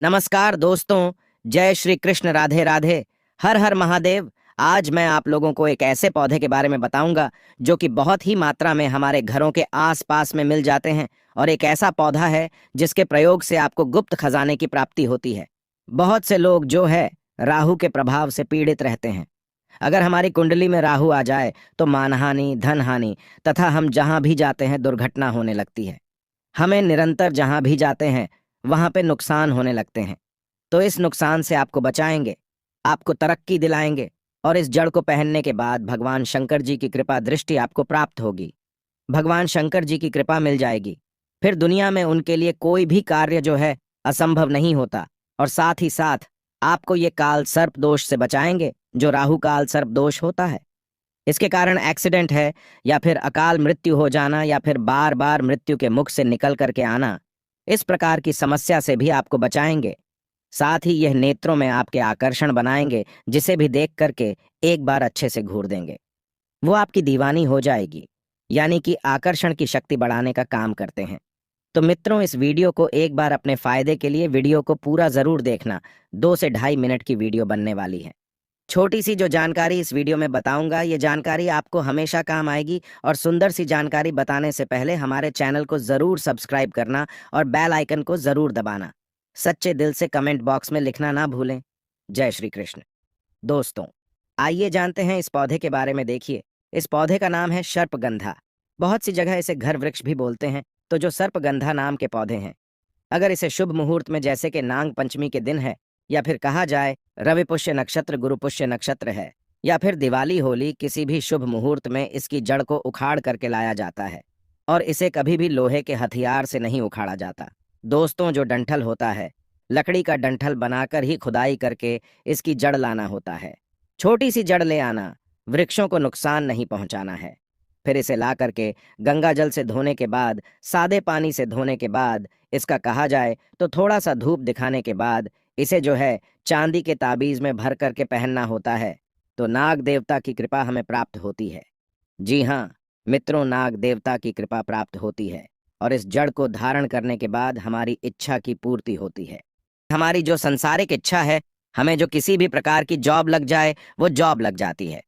नमस्कार दोस्तों। जय श्री कृष्ण, राधे राधे, हर हर महादेव। आज मैं आप लोगों को एक ऐसे पौधे के बारे में बताऊंगा जो कि बहुत ही मात्रा में हमारे घरों के आसपास में मिल जाते हैं और एक ऐसा पौधा है जिसके प्रयोग से आपको गुप्त खजाने की प्राप्ति होती है। बहुत से लोग जो है राहु के प्रभाव से पीड़ित रहते हैं। अगर हमारी कुंडली में राहु आ जाए तो मानहानि, धन हानि तथा हम जहां भी जाते हैं दुर्घटना होने लगती है। हमें निरंतर जहां भी जाते हैं वहां पे नुकसान होने लगते हैं। तो इस नुकसान से आपको बचाएंगे, आपको तरक्की दिलाएंगे और इस जड़ को पहनने के बाद भगवान शंकर जी की कृपा दृष्टि आपको प्राप्त होगी। भगवान शंकर जी की कृपा मिल जाएगी, फिर दुनिया में उनके लिए कोई भी कार्य जो है असंभव नहीं होता। और साथ ही साथ आपको ये काल सर्प दोष से बचाएंगे, जो राहु काल सर्प दोष होता है। इसके कारण एक्सीडेंट है या फिर अकाल मृत्यु हो जाना या फिर बार बार मृत्यु के मुख से निकल करके आना, इस प्रकार की समस्या से भी आपको बचाएंगे। साथ ही यह नेत्रों में आपके आकर्षण बनाएंगे, जिसे भी देख करके एक बार अच्छे से घूर देंगे, वो आपकी दीवानी हो जाएगी। यानी कि आकर्षण की शक्ति बढ़ाने का काम करते हैं। तो मित्रों, इस वीडियो को एक बार अपने फायदे के लिए वीडियो को पूरा जरूर देखना। 2 से ढाई मिनट की वीडियो बनने वाली है। छोटी सी जो जानकारी इस वीडियो में बताऊंगा, ये जानकारी आपको हमेशा काम आएगी। और सुंदर सी जानकारी बताने से पहले हमारे चैनल को जरूर सब्सक्राइब करना और बेल आइकन को जरूर दबाना। सच्चे दिल से कमेंट बॉक्स में लिखना ना भूलें। जय श्री कृष्ण। दोस्तों, आइए जानते हैं इस पौधे के बारे में। देखिए, इस पौधे का नाम है सर्पगंधा। बहुत सी जगह इसे घर वृक्ष भी बोलते हैं। तो जो सर्पगंधा नाम के पौधे हैं, अगर इसे शुभ मुहूर्त में, जैसे कि नाग पंचमी के दिन है, या फिर कहा जाए रवि पुष्य नक्षत्र, गुरु पुष्य नक्षत्र है, या फिर दिवाली, होली, किसी भी शुभ मुहूर्त में इसकी जड़ को उखाड़ करके लाया जाता है। और इसे कभी भी लोहे के हथियार से नहीं उखाड़ा जाता। दोस्तों, जो डंठल होता है, लकड़ी का डंठल बनाकर ही खुदाई करके इसकी जड़ लाना होता है। छोटी सी जड़ ले आना, वृक्षों को नुकसान नहीं पहुंचाना है। फिर इसे ला करके गंगा जल से धोने के बाद, सादे पानी से धोने के बाद, इसका कहा जाए तो थोड़ा सा धूप दिखाने के बाद इसे जो है चांदी के ताबीज में भर करके पहनना होता है। तो नाग देवता की कृपा हमें प्राप्त होती है। जी हाँ मित्रों, नाग देवता की कृपा प्राप्त होती है। और इस जड़ को धारण करने के बाद हमारी इच्छा की पूर्ति होती है। हमारी जो संसारिक इच्छा है, हमें जो किसी भी प्रकार की जॉब लग जाए, वो जॉब लग जाती है।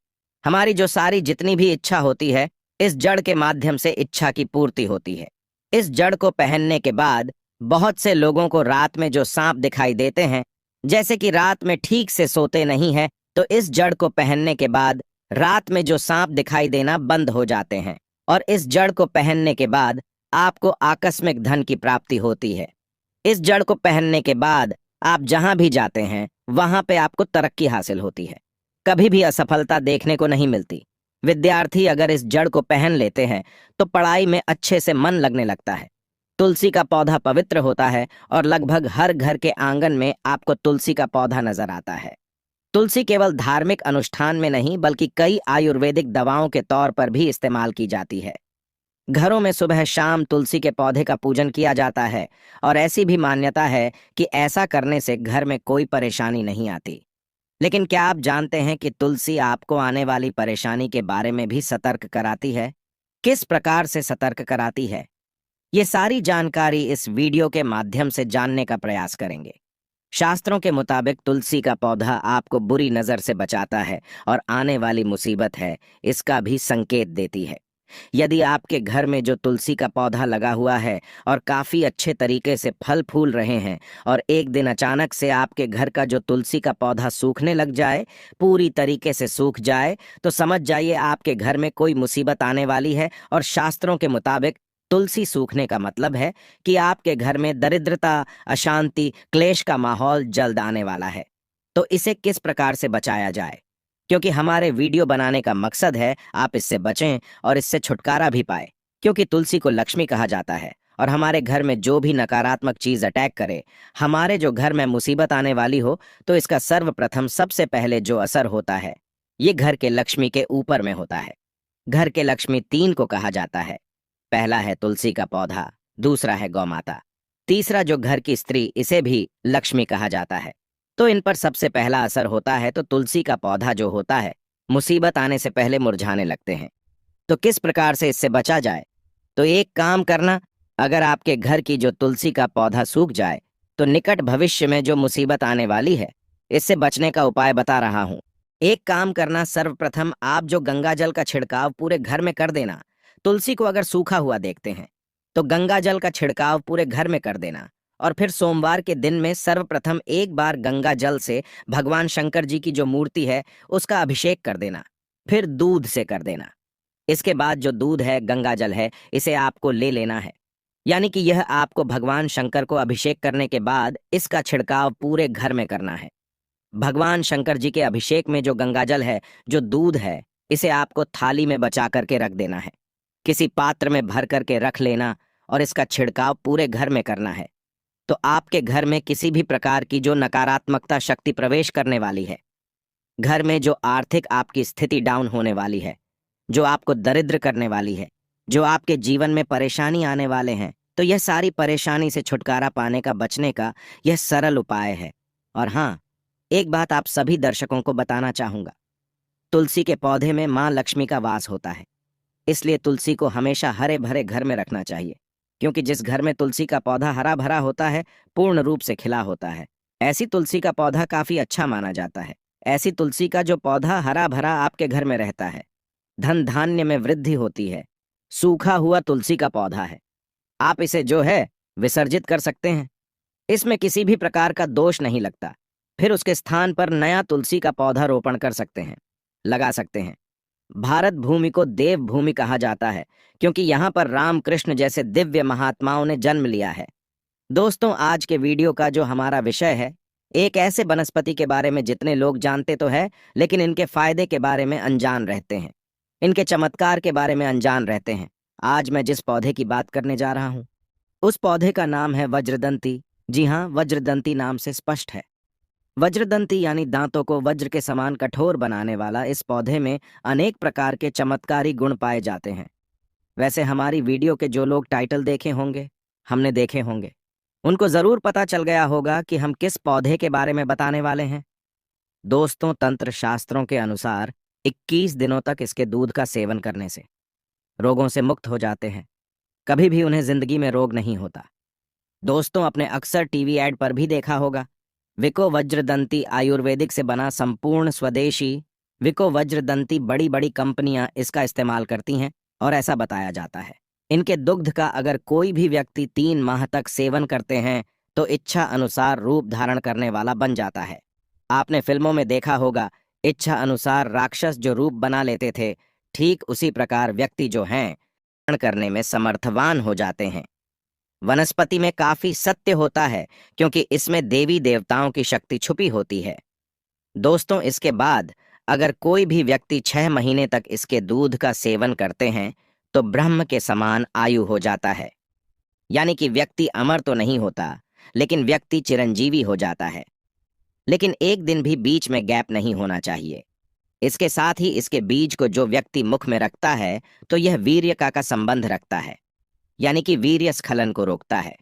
हमारी जो सारी जितनी भी इच्छा होती है, इस जड़ के माध्यम से इच्छा की पूर्ति होती है। इस जड़ को पहनने के बाद बहुत से लोगों को रात में जो सांप दिखाई देते हैं, जैसे कि रात में ठीक से सोते नहीं है, तो इस जड़ को पहनने के बाद रात में जो सांप दिखाई देना बंद हो जाते हैं। और इस जड़ को पहनने के बाद आपको आकस्मिक धन की प्राप्ति होती है। इस जड़ को पहनने के बाद आप जहां भी जाते हैं वहां पे आपको तरक्की हासिल होती है। कभी भी असफलता देखने को नहीं मिलती। विद्यार्थी अगर इस जड़ को पहन लेते हैं तो पढ़ाई में अच्छे से मन लगने लगता है। तुलसी का पौधा पवित्र होता है और लगभग हर घर के आंगन में आपको तुलसी का पौधा नजर आता है। तुलसी केवल धार्मिक अनुष्ठान में नहीं, बल्कि कई आयुर्वेदिक दवाओं के तौर पर भी इस्तेमाल की जाती है। घरों में सुबह शाम तुलसी के पौधे का पूजन किया जाता है। और ऐसी भी मान्यता है कि ऐसा करने से घर में कोई परेशानी नहीं आती। लेकिन क्या आप जानते हैं कि तुलसी आपको आने वाली परेशानी के बारे में भी सतर्क कराती है? किस प्रकार से सतर्क कराती है, ये सारी जानकारी इस वीडियो के माध्यम से जानने का प्रयास करेंगे। शास्त्रों के मुताबिक तुलसी का पौधा आपको बुरी नजर से बचाता है और आने वाली मुसीबत है इसका भी संकेत देती है। यदि आपके घर में जो तुलसी का पौधा लगा हुआ है और काफी अच्छे तरीके से फल फूल रहे हैं, और एक दिन अचानक से आपके घर का जो तुलसी का पौधा सूखने लग जाए, पूरी तरीके से सूख जाए, तो समझ जाइए आपके घर में कोई मुसीबत आने वाली है। और शास्त्रों के मुताबिक तुलसी सूखने का मतलब है कि आपके घर में दरिद्रता, अशांति, क्लेश का माहौल जल्द आने वाला है। तो इसे किस प्रकार से बचाया जाए, क्योंकि हमारे वीडियो बनाने का मकसद है आप इससे बचें और इससे छुटकारा भी पाए। क्योंकि तुलसी को लक्ष्मी कहा जाता है और हमारे घर में जो भी नकारात्मक चीज अटैक करे, हमारे जो घर में मुसीबत आने वाली हो, तो इसका सर्वप्रथम सबसे पहले जो असर होता है, ये घर के लक्ष्मी के ऊपर में होता है। घर के लक्ष्मी 3 को कहा जाता है। पहला है तुलसी का पौधा, दूसरा है गौ माता, तीसरा जो घर की स्त्री, इसे भी लक्ष्मी कहा जाता है। तो इन पर सबसे पहला असर होता है। तो तुलसी का पौधा जो होता है, मुसीबत आने से पहले मुरझाने लगते हैं। तो किस प्रकार से इससे बचा जाए? तो एक काम करना, अगर आपके घर की जो तुलसी का पौधा सूख जाए, तो निकट भविष्य में जो मुसीबत आने वाली है, इससे बचने का उपाय बता रहा हूं। एक काम करना, सर्वप्रथम आप जो गंगा जल का छिड़काव पूरे घर में कर देना। तुलसी को अगर सूखा हुआ देखते हैं तो गंगा जल का छिड़काव पूरे घर में कर देना, और फिर सोमवार के दिन में सर्वप्रथम एक बार गंगा जल से भगवान शंकर जी की जो मूर्ति है उसका अभिषेक कर देना, फिर दूध से कर देना। इसके बाद जो दूध है, गंगा जल है, इसे आपको ले लेना है। यानी कि यह आपको भगवान शंकर को अभिषेक करने के बाद इसका छिड़काव पूरे घर में करना है। भगवान शंकर जी के अभिषेक में जो गंगाजल है, जो दूध है, इसे आपको थाली में बचा करके रख देना है। किसी पात्र में भर करके रख लेना और इसका छिड़काव पूरे घर में करना है। तो आपके घर में किसी भी प्रकार की जो नकारात्मकता शक्ति प्रवेश करने वाली है, घर में जो आर्थिक आपकी स्थिति डाउन होने वाली है, जो आपको दरिद्र करने वाली है, जो आपके जीवन में परेशानी आने वाले हैं, तो यह सारी परेशानी से छुटकारा पाने का, बचने का यह सरल उपाय है। और हाँ, एक बात आप सभी दर्शकों को बताना चाहूंगा। तुलसी के पौधे में माँ लक्ष्मी का वास होता है, इसलिए तुलसी को हमेशा हरे भरे घर में रखना चाहिए, क्योंकि जिस घर में तुलसी का पौधा हरा भरा होता है, पूर्ण रूप से खिला होता है। ऐसी तुलसी का पौधा काफी अच्छा माना जाता है। ऐसी तुलसी का जो पौधा हरा भरा आपके घर में रहता है, धन धान्य में वृद्धि होती है। सूखा हुआ तुलसी का पौधा है, आप इसे जो है विसर्जित कर सकते हैं। इसमें किसी भी प्रकार का दोष नहीं लगता। फिर उसके स्थान पर नया तुलसी का पौधा रोपण कर सकते हैं, लगा सकते हैं। भारत भूमि को देव भूमि कहा जाता है, क्योंकि यहाँ पर राम कृष्ण जैसे दिव्य महात्माओं ने जन्म लिया है। दोस्तों, आज के वीडियो का जो हमारा विषय है, एक ऐसे वनस्पति के बारे में जितने लोग जानते तो है, लेकिन इनके फायदे के बारे में अनजान रहते हैं, इनके चमत्कार के बारे में अनजान रहते हैं। आज मैं जिस पौधे की बात करने जा रहा हूँ, उस पौधे का नाम है वज्रदंती। जी हाँ, वज्रदंती नाम से स्पष्ट है। वज्रदंती यानी दांतों को वज्र के समान कठोर बनाने वाला इस पौधे में अनेक प्रकार के चमत्कारी गुण पाए जाते हैं। वैसे हमारी वीडियो के जो लोग टाइटल देखे होंगे, हमने देखे होंगे, उनको जरूर पता चल गया होगा कि हम किस पौधे के बारे में बताने वाले हैं। दोस्तों, तंत्र शास्त्रों के अनुसार 21 दिनों तक इसके दूध का सेवन करने से रोगों से मुक्त हो जाते हैं। कभी भी उन्हें जिंदगी में रोग नहीं होता। दोस्तों, अपने अक्सर टीवी ऐड पर भी देखा होगा, विको वज्रदंती आयुर्वेदिक से बना संपूर्ण स्वदेशी विको वज्रदंती बड़ी बड़ी कंपनियां इसका इस्तेमाल करती हैं, और ऐसा बताया जाता है इनके दुग्ध का अगर कोई भी व्यक्ति 3 माह तक सेवन करते हैं तो इच्छा अनुसार रूप धारण करने वाला बन जाता है। आपने फिल्मों में देखा होगा, इच्छा अनुसार राक्षस जो रूप बना लेते थे, ठीक उसी प्रकार व्यक्ति जो हैं धारण करने में समर्थवान हो जाते हैं। वनस्पति में काफी सत्य होता है, क्योंकि इसमें देवी देवताओं की शक्ति छुपी होती है। दोस्तों, इसके बाद अगर कोई भी व्यक्ति 6 महीने तक इसके दूध का सेवन करते हैं तो ब्रह्म के समान आयु हो जाता है। यानी कि व्यक्ति अमर तो नहीं होता, लेकिन व्यक्ति चिरंजीवी हो जाता है। लेकिन एक दिन भी बीच में गैप नहीं होना चाहिए। इसके साथ ही इसके बीज को जो व्यक्ति मुख में रखता है तो यह वीर्य का संबंध रखता है, यानी कि वीर्य स्खलन को रोकता है।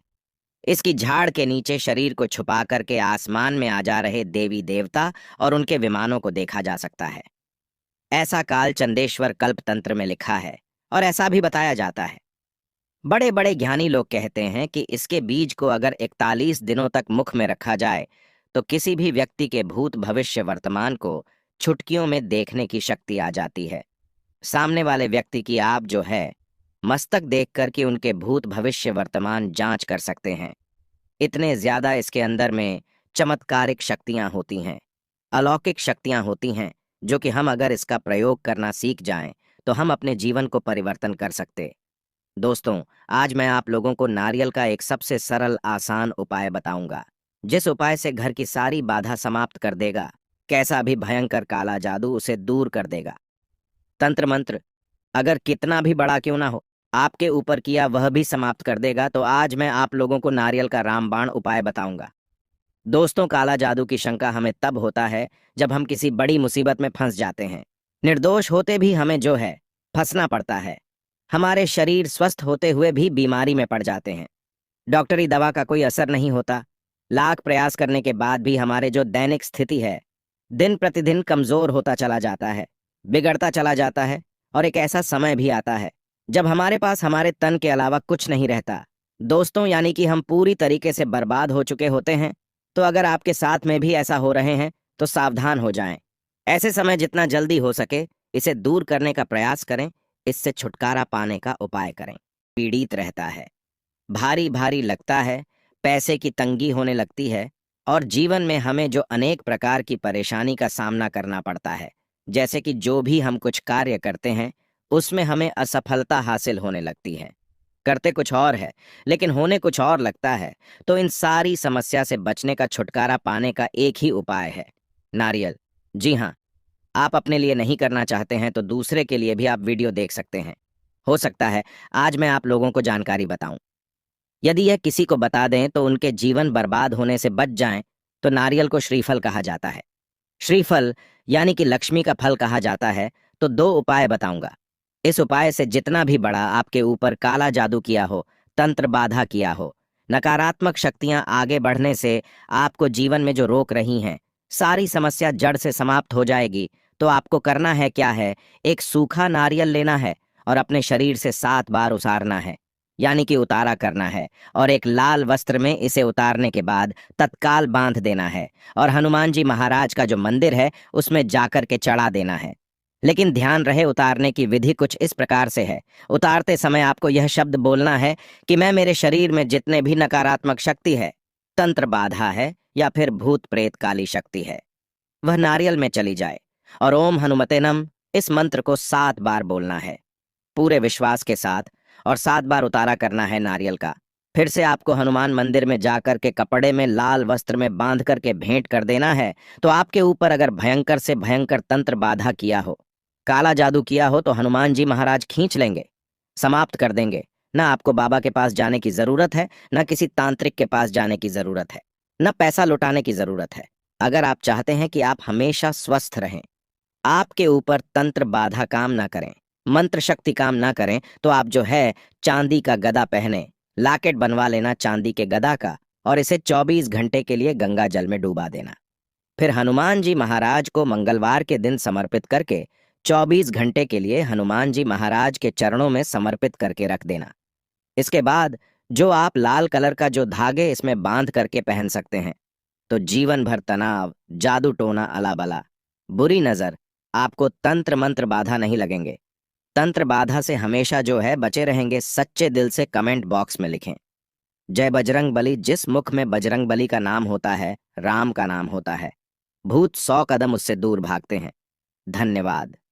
इसकी झाड़ के नीचे शरीर को छुपा करके आसमान में आ जा रहे देवी देवता और उनके विमानों को देखा जा सकता है। ऐसा काल चंदेश्वर कल्प तंत्र में लिखा है, और ऐसा भी बताया जाता है। बड़े बड़े ज्ञानी लोग कहते हैं कि इसके बीज को अगर 41 दिनों तक मुख में रखा जाए तो किसी भी व्यक्ति के भूत भविष्य वर्तमान को चुटकियों में देखने की शक्ति आ जाती है। सामने वाले व्यक्ति की आप जो है मस्तक देख कर के उनके भूत भविष्य वर्तमान जांच कर सकते हैं। इतने ज्यादा इसके अंदर में चमत्कारिक शक्तियां होती हैं, अलौकिक शक्तियां होती हैं, जो कि हम अगर इसका प्रयोग करना सीख जाएं तो हम अपने जीवन को परिवर्तन कर सकते। दोस्तों, आज मैं आप लोगों को नारियल का एक सबसे सरल आसान उपाय बताऊंगा, जिस उपाय से घर की सारी बाधा समाप्त कर देगा। कैसा भी भयंकर काला जादू उसे दूर कर देगा। तंत्र मंत्र अगर कितना भी बड़ा क्यों ना हो, आपके ऊपर किया वह भी समाप्त कर देगा। तो आज मैं आप लोगों को नारियल का रामबाण उपाय बताऊंगा। दोस्तों, काला जादू की शंका हमें तब होता है जब हम किसी बड़ी मुसीबत में फंस जाते हैं। निर्दोष होते भी हमें जो है फंसना पड़ता है। हमारे शरीर स्वस्थ होते हुए भी बीमारी में पड़ जाते हैं। डॉक्टरी दवा का कोई असर नहीं होता। लाख प्रयास करने के बाद भी हमारे जो दैनिक स्थिति है दिन प्रतिदिन कमजोर होता चला जाता है, बिगड़ता चला जाता है। और एक ऐसा समय भी आता है जब हमारे पास हमारे तन के अलावा कुछ नहीं रहता। दोस्तों, यानी कि हम पूरी तरीके से बर्बाद हो चुके होते हैं। तो अगर आपके साथ में भी ऐसा हो रहे हैं तो सावधान हो जाएं। ऐसे समय जितना जल्दी हो सके इसे दूर करने का प्रयास करें। इससे छुटकारा पाने का उपाय करें। पीड़ित रहता है, भारी भारी लगता है, पैसे की तंगी होने लगती है और जीवन में हमें जो अनेक प्रकार की परेशानी का सामना करना पड़ता है, जैसे कि जो भी हम कुछ कार्य करते हैं उसमें हमें असफलता हासिल होने लगती है। करते कुछ और है लेकिन होने कुछ और लगता है। तो इन सारी समस्या से बचने का, छुटकारा पाने का एक ही उपाय है, नारियल। जी हाँ, आप अपने लिए नहीं करना चाहते हैं तो दूसरे के लिए भी आप वीडियो देख सकते हैं। हो सकता है आज मैं आप लोगों को जानकारी बताऊं। यदि यह किसी को बता दें तो उनके जीवन बर्बाद होने से बच जाएं। तो नारियल को श्रीफल कहा जाता है। श्रीफल यानी कि लक्ष्मी का फल कहा जाता है। तो दो उपाय बताऊंगा। इस उपाय से जितना भी बड़ा आपके ऊपर काला जादू किया हो, तंत्र बाधा किया हो, नकारात्मक शक्तियां आगे बढ़ने से आपको जीवन में जो रोक रही हैं, सारी समस्या जड़ से समाप्त हो जाएगी। तो आपको करना है क्या है, एक सूखा नारियल लेना है और अपने शरीर से 7 बार उतारना है, यानी कि उतारा करना है। और एक लाल वस्त्र में इसे उतारने के बाद तत्काल बांध देना है और हनुमान जी महाराज का जो मंदिर है उसमें जाकर के चढ़ा देना है। लेकिन ध्यान रहे, उतारने की विधि कुछ इस प्रकार से है। उतारते समय आपको यह शब्द बोलना है कि मैं मेरे शरीर में जितने भी नकारात्मक शक्ति है, तंत्र बाधा है या फिर भूत प्रेत काली शक्ति है, वह नारियल में चली जाए। और ओम हनुमते नम, इस मंत्र को 7 बार बोलना है पूरे विश्वास के साथ। और 7 बार उतारा करना है नारियल का। फिर से आपको हनुमान मंदिर में जाकर के कपड़े में लाल वस्त्र में बांध करके भेंट कर देना है। तो आपके ऊपर अगर भयंकर से भयंकर तंत्र बाधा किया हो, काला जादू किया हो, तो हनुमान जी महाराज खींच लेंगे, समाप्त कर देंगे। ना आपको बाबा के पास जाने की जरूरत है, ना किसी तांत्रिक के पास जाने की जरूरत है, ना पैसा लुटाने की जरूरत है। अगर आप चाहते हैं कि आप हमेशा स्वस्थ रहें, आपके ऊपर तंत्र बाधा काम ना करें, मंत्र शक्ति काम ना करें, तो आप जो है चांदी का गदा पहने, लॉकेट बनवा लेना चांदी के गदा का और इसे 24 घंटे के लिए गंगा जल में डूबा देना। फिर हनुमान जी महाराज को मंगलवार के दिन समर्पित करके 24 घंटे के लिए हनुमान जी महाराज के चरणों में समर्पित करके रख देना। इसके बाद जो आप लाल कलर का जो धागे इसमें बांध करके पहन सकते हैं, तो जीवन भर तनाव, जादू टोना, अलाबला, बुरी नजर, आपको तंत्र मंत्र बाधा नहीं लगेंगे। तंत्र बाधा से हमेशा जो है बचे रहेंगे। सच्चे दिल से कमेंट बॉक्स में लिखें, जय बजरंग बली। जिस मुख में बजरंग बली का नाम होता है, राम का नाम होता है। भूत 100 कदम उससे दूर भागते हैं। धन्यवाद।